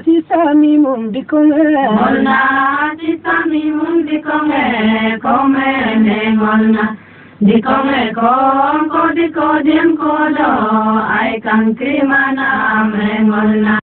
si sami mundi Molna si sami mundi come ne molna. Dikome ko diko dim kodo ai kang krimana me molna.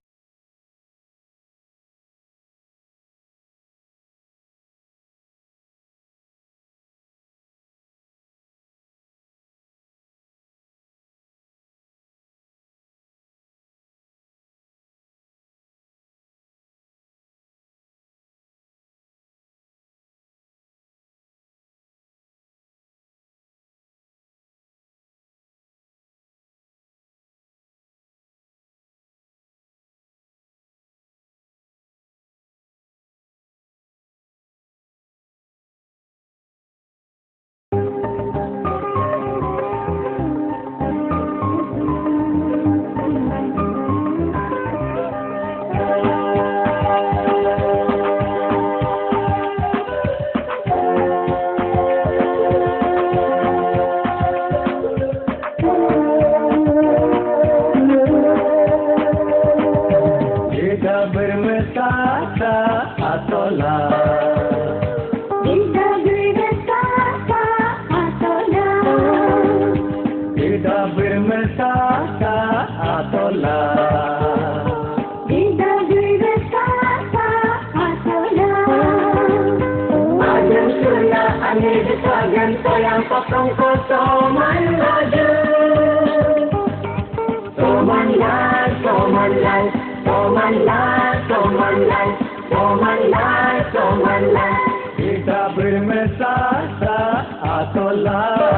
Kita bermesra atolah.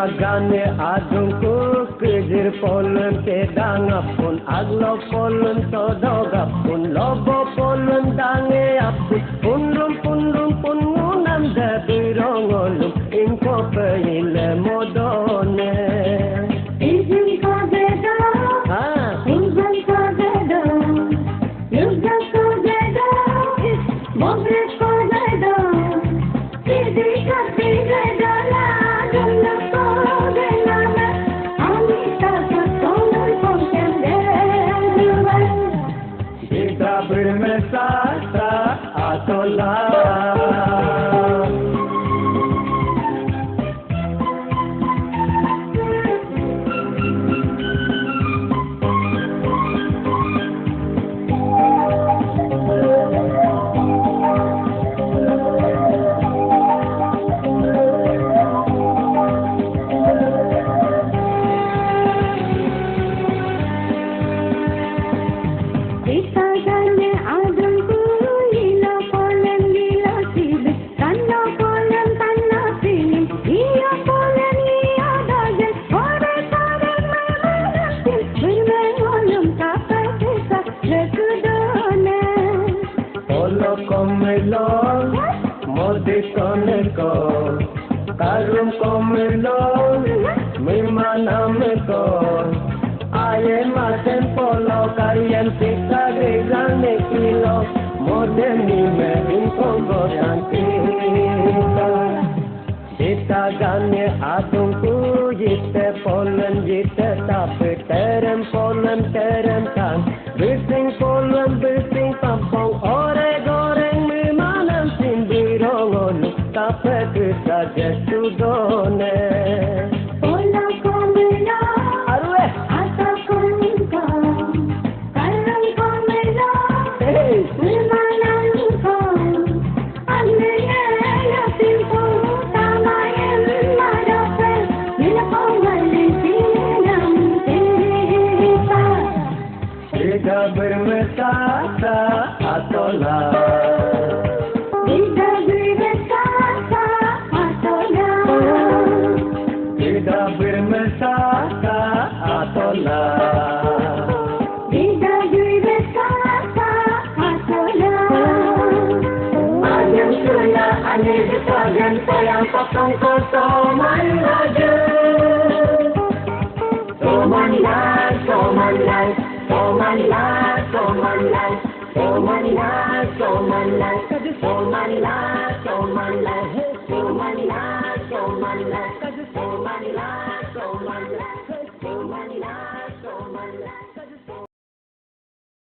Gane adungku kejer polon kedang apun aglo polon todogapun lobo polon dange apun punrum pun ngunam dabirongolum info peile modone izin kagedo izin kagedo yuga kagedo mogre kagedo sidi kagedo la bermesra atolah. Karum komelon, mimana mekon. Aye maten polo karian pika gegan nekilo. Modeni me inkongo santika. Kita gane adungku jite polen jite tapi terem polen terem kan. Bising polen bising pampong ore goreng mimanam sindirongolu. Tapi kita sudone. Pola komela, arwe, asa komika. sa sa atola. Ida bir sa sa atola. Ida bir sa sa atola. Ida bir sa sa atola. Ayam sula ane dipagan sayang pakang ko soman laju. Soman lai, soman lai, soman lai, soman lai, soman lai, soman lai, soman lai, soman lai, soman lai, soman lai, soman lai, soman lai, soman lai, soman lai.